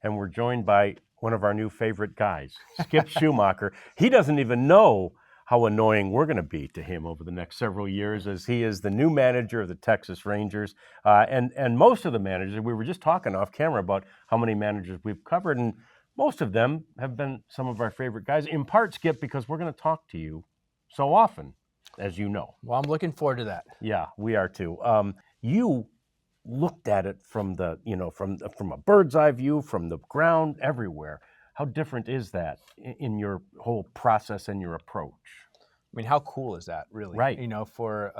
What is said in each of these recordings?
and we're joined by one of our new favorite guys, Skip Schumaker. He doesn't even know how annoying we're going to be to him over the next several years, as he is the new manager of the Texas Rangers. And most of the managers, we were just talking off camera about how many managers we've covered, and most of them have been some of our favorite guys, in part, Skip, because we're going to talk to you so often, as you know. Well, I'm looking forward to that. Yeah, we are too. You looked at it from the, from a bird's eye view, from the ground, everywhere. How different is that in your whole process and your approach? I mean, how cool is that, really? Right. For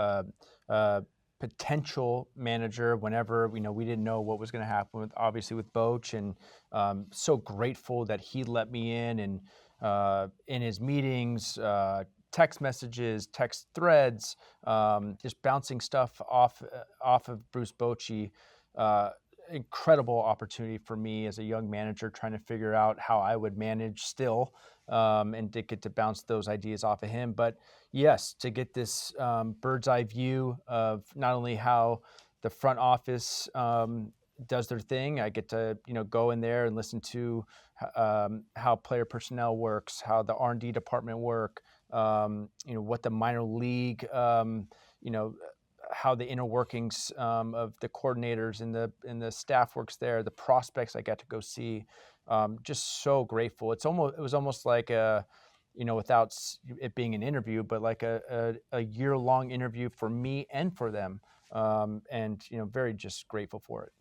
a potential manager, whenever we didn't know what was going to happen with Boch, and so grateful that he let me in, and in his meetings, text messages, text threads, just bouncing stuff off of Bruce Bochy. Incredible opportunity for me as a young manager trying to figure out how I would manage still, and to get to bounce those ideas off of him. But yes, to get this bird's eye view of not only how the front office does their thing. I get to go in there and listen to how player personnel works, how the R&D department work, what the minor league, how the inner workings of the coordinators and the staff works there, the prospects I got to go see. Just so grateful. It was almost like without it being an interview, but like a year-long interview for me and for them. And very just grateful for it.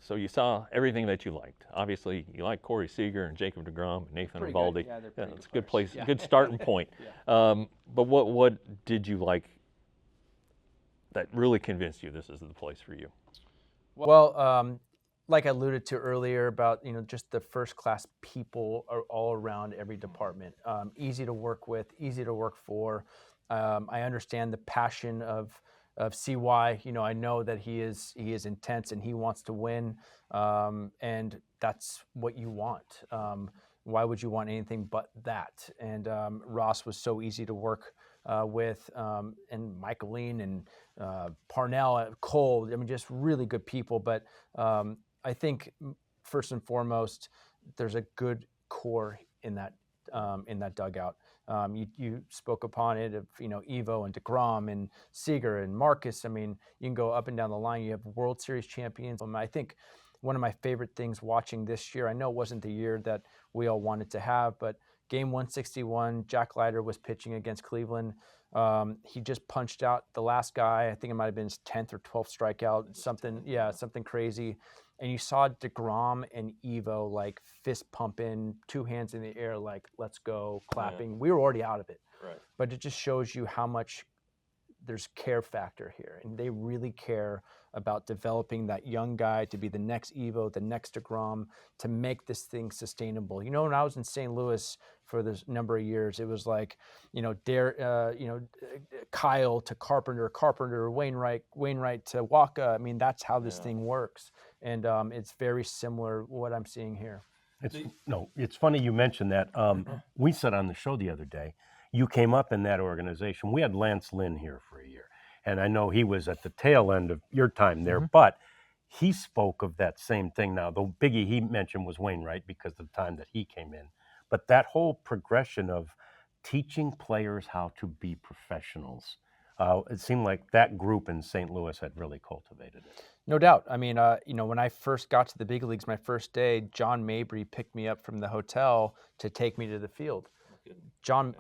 So you saw everything that you liked. Obviously, you like Corey Seager and Jacob deGrom and Nathan Eovaldi. Yeah, it's a good place, good starting point. Yeah. But what did you like that really convinced you this is the place for you? Well, like I alluded to earlier about just the first class people are all around every department. Easy to work with, easy to work for. I understand the passion of CY. I know that he is intense and he wants to win, and that's what you want. Why would you want anything but that? And Ross was so easy to work with, and Michaeline and Parnell, Cole. I mean, just really good people. But I think first and foremost, there's a good core in that dugout. You spoke upon it of Evo and deGrom and Seager and Marcus. I mean, you can go up and down the line. You have World Series champions. I think one of my favorite things watching this year, I know it wasn't the year that we all wanted to have, but game 161, Jack Leiter was pitching against Cleveland. He just punched out the last guy. I think it might have been his 10th or 12th strikeout, something crazy. And you saw deGrom and Evo like fist pumping, two hands in the air, like, let's go, clapping. Yeah. We were already out of it. Right. But it just shows you how much there's care factor here. And they really care about developing that young guy to be the next Evo, the next deGrom, to make this thing sustainable. When I was in St. Louis for this number of years, it was like, Kyle to Carpenter, Wainwright to Waka. I mean, that's how this thing works. And it's very similar what I'm seeing here. It's funny you mentioned that. We said on the show the other day, you came up in that organization. We had Lance Lynn here for a year, and I know he was at the tail end of your time there, but he spoke of that same thing. Now, the biggie he mentioned was Wainwright because of the time that he came in, but that whole progression of teaching players how to be professionals, it seemed like that group in St. Louis had really cultivated it. No doubt. I mean, when I first got to the big leagues, my first day, John Mabry picked me up from the hotel to take me to the field.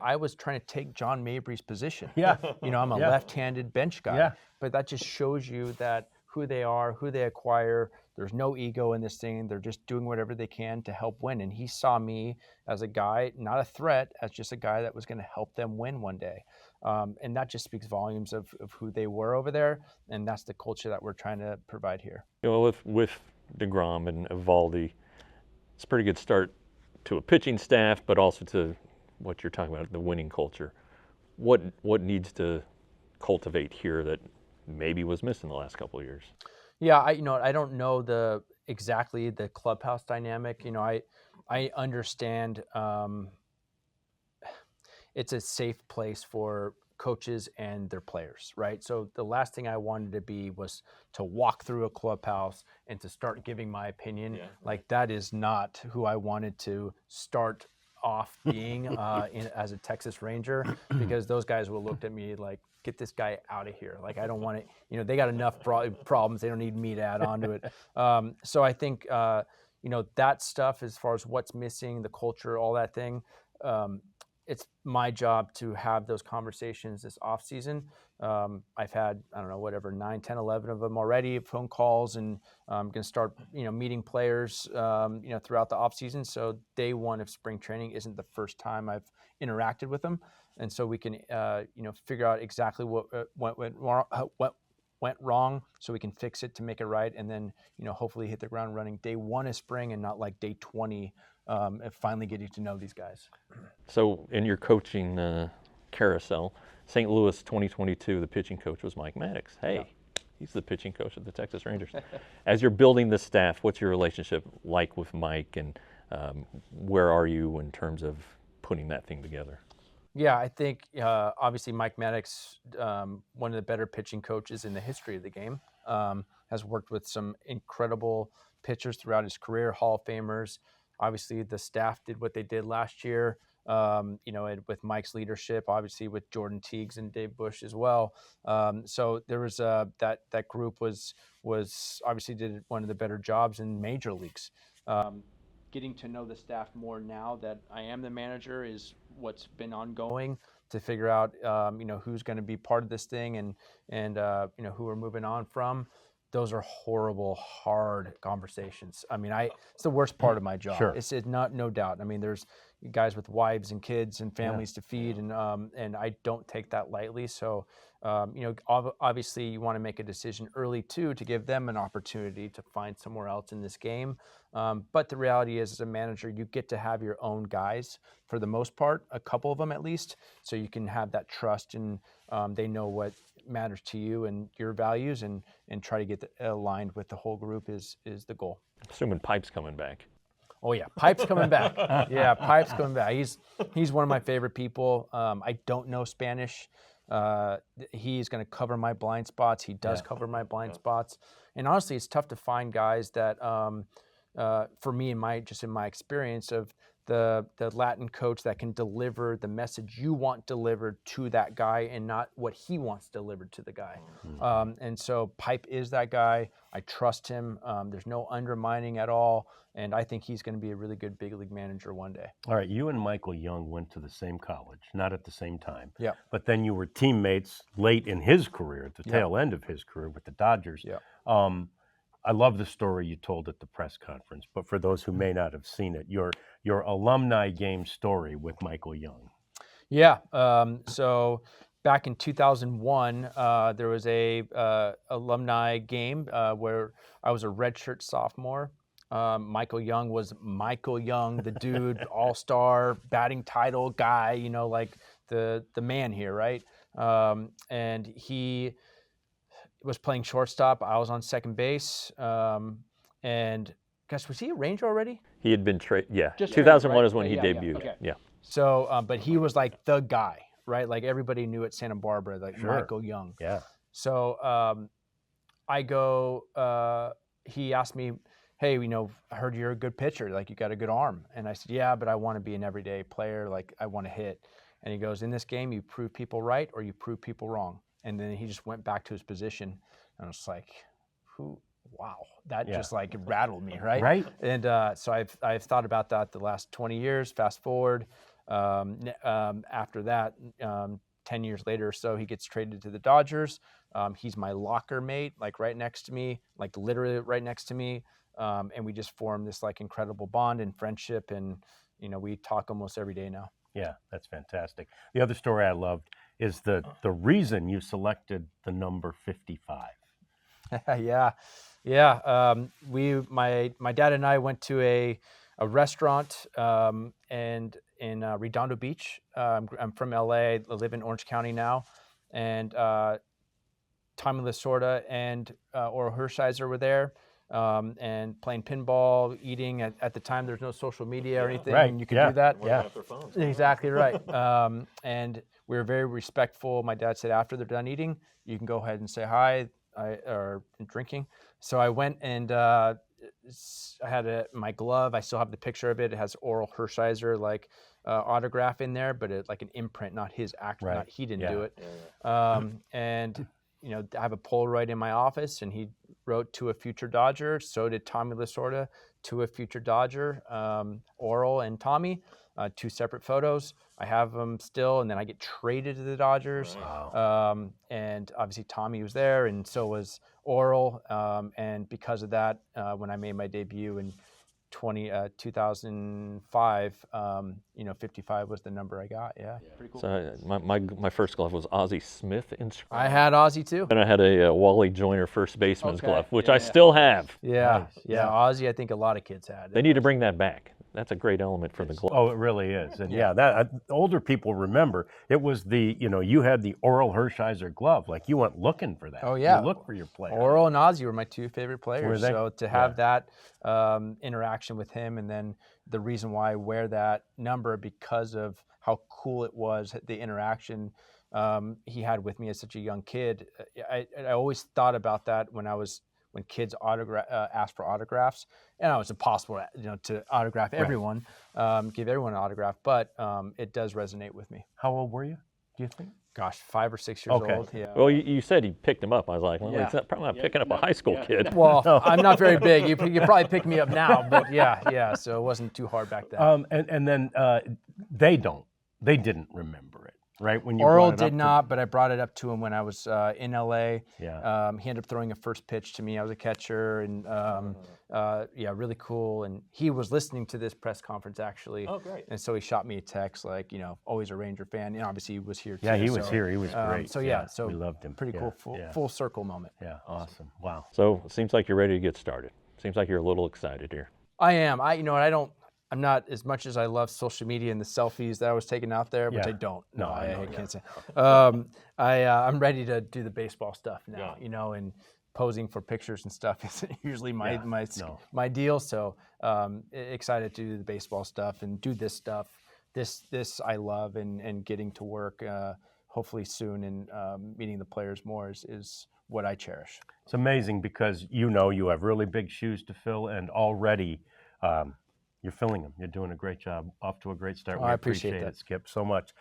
I was trying to take John Mabry's position. Yeah. I'm a left-handed bench guy, but that just shows you that who they are, who they acquire. There's no ego in this thing. They're just doing whatever they can to help win. And he saw me as a guy, not a threat, as just a guy that was going to help them win one day. And that just speaks volumes of who they were over there. And that's the culture that we're trying to provide here. With deGrom and Eovaldi, it's a pretty good start to a pitching staff, but also to what you're talking about, the winning culture. What needs to cultivate here that maybe was missing the last couple of years? Yeah, I don't know exactly the clubhouse dynamic. I understand it's a safe place for coaches and their players, right? So the last thing I wanted to be was to walk through a clubhouse and to start giving my opinion. Yeah, like that is not who I wanted to start off being as a Texas Ranger, because those guys would have looked at me like, get this guy out of here. Like, I don't want to, they got enough problems. They don't need me to add on to it. So I think, that stuff, as far as what's missing, the culture, all that thing, it's my job to have those conversations this off season. I've had, I don't know, whatever, 9, 10, 11 of them already, phone calls, and I'm going to start, meeting players, throughout the off season. So day one of spring training isn't the first time I've interacted with them. And so we can, figure out exactly what went wrong, so we can fix it to make it right. And then, hopefully hit the ground running day one of spring, and not like day 20, and finally getting to know these guys. So in your coaching carousel, St. Louis 2022, the pitching coach was Mike Maddox. Hey, he's the pitching coach of the Texas Rangers. As you're building the staff, what's your relationship like with Mike, and where are you in terms of putting that thing together? Yeah, I think obviously Mike Maddox, one of the better pitching coaches in the history of the game, has worked with some incredible pitchers throughout his career, Hall of Famers. Obviously, the staff did what they did last year, with Mike's leadership, obviously with Jordan Teagues and Dave Bush as well. So there was that group was obviously did one of the better jobs in major leagues. Getting to know the staff more now that I am the manager is what's been ongoing, to figure out, who's going to be part of this thing, and who we're moving on from. Those are horrible, hard conversations. I mean, it's the worst part of my job. Sure. It's not, no doubt. I mean, there's guys with wives and kids and families to feed, and I don't take that lightly. So, obviously you want to make a decision early too, to give them an opportunity to find somewhere else in this game. But the reality is, as a manager, you get to have your own guys for the most part, a couple of them at least, so you can have that trust, and they know what matters to you and your values, and try to get aligned with the whole group is the goal. Assuming Pipe's coming back. Oh yeah, Pipe's coming back. Yeah, Pipe's coming back. He's one of my favorite people. I don't know Spanish. He's going to cover my blind spots. He does cover my blind spots. And honestly, it's tough to find guys that, for me, in my experience of the Latin coach, that can deliver the message you want delivered to that guy, and not what he wants delivered to the guy. And so Pipe is that guy. I trust him. There's no undermining at all. And I think he's going to be a really good big league manager one day. All right, you and Michael Young went to the same college, not at the same time. Yeah. But then you were teammates late in his career, at the tail end of his career with the Dodgers. Yeah. I love the story you told at the press conference, but for those who may not have seen it, your alumni game story with Michael Young. Yeah. So back in 2001, there was a alumni game where I was a redshirt sophomore. Michael Young was Michael Young, the dude, all-star, batting title guy, like the man here, right? And he was playing shortstop. I was on second base. And gosh, was he a Ranger already? He had been yeah. Just 2001 right? is when he Yeah, debuted. okay. Yeah. So, but he was like the guy, right? Like everybody knew at Santa Barbara, like Sure. Michael Young. Yeah. So I go, he asked me, hey, I heard you're a good pitcher. Like, you got a good arm. And I said, yeah, but I want to be an everyday player. Like, I want to hit. And he goes, in this game, you prove people right or you prove people wrong. And then he just went back to his position. And I was like, wow, that just like rattled me, right? Right. And so I've thought about that the last 20 years, fast forward. After that, 10 years later or so, he gets traded to the Dodgers. He's my locker mate, like right next to me, like literally right next to me. And we just formed this like incredible bond and friendship. And, we talk almost every day now. Yeah, that's fantastic. The other story I loved is the reason you selected the number 55. Yeah. My dad and I went to a restaurant and in Redondo Beach. I'm from LA. I live in Orange County now, and Tommy Lasorda and Orel Hershiser were there. and playing pinball, eating. At the time, there's no social media or anything. Right, You could yeah, do that. yeah. Their phones. Exactly right. And we were very respectful. My dad said after they're done eating, you can go ahead and say hi or drinking. So I went and I had my glove. I still have the picture of it. It has Orel Hershiser autograph in there, but like an imprint, not his act. Right. Not he didn't Yeah. do it. And I have a Polaroid in my office, and he wrote "To a Future Dodger." So did Tommy Lasorda, "To a Future Dodger." Orel and Tommy, 2 separate photos. I have them still, and then I get traded to the Dodgers. Wow. And obviously Tommy was there, and so was Orel. And because of that, when I made my debut in 2005, 55 was the number I got. Yeah, pretty cool. So my first glove was Ozzie Smith inscribed. I had Ozzie too. And I had a Wally Joyner first baseman's Okay. glove, which Yeah, I yeah. still have. Yeah, Nice. yeah, Ozzie. I think a lot of kids had. They need to bring that back. That's a great element for the glove. Oh, it really is. And yeah, that older people remember it was you had the Orel Hershiser glove. Like you went looking for that. Oh, yeah. You look for your player. Orel and Ozzie were my 2 favorite players. Were they? So to have that interaction with him, and then the reason why I wear that number because of how cool it was, the interaction he had with me as such a young kid. I always thought about that when kids asked for autographs, and it was impossible, to autograph everyone, give everyone an autograph. But it does resonate with me. How old were you, do you think? Gosh, 5 or 6 years Okay. old. Yeah. Well, you said he picked him up. I was like, well, Yeah. he's probably not picking up a high school kid. Well, I'm not very big. You could probably pick me up now, but yeah. So it wasn't too hard back then. And then they didn't remember it, right? When you Orel brought it up did not, but I brought it up to him when I was in LA. Yeah. He ended up throwing a first pitch to me. I was a catcher, and really cool. And he was listening to this press conference actually. Oh, great. And so he shot me a text like, always a Ranger fan. And obviously he was here too. Yeah, he was so, here. He was great. So so we loved him. Pretty Yeah, cool, yeah. full circle moment. Yeah, awesome. Wow. So it seems like you're ready to get started. Seems like you're a little excited here. I am. I'm not, as much as I love social media and the selfies that I was taking out there, which Yeah. I don't. No, I know, I can't say. I'm ready to do the baseball stuff now, and posing for pictures and stuff isn't usually my deal. So excited to do the baseball stuff and do this stuff. This I love, and getting to work hopefully soon, and meeting the players more is what I cherish. It's amazing because you have really big shoes to fill, and already you're filling them. You're doing a great job. Off to a great start. Oh, I appreciate that. it, Skip, so much.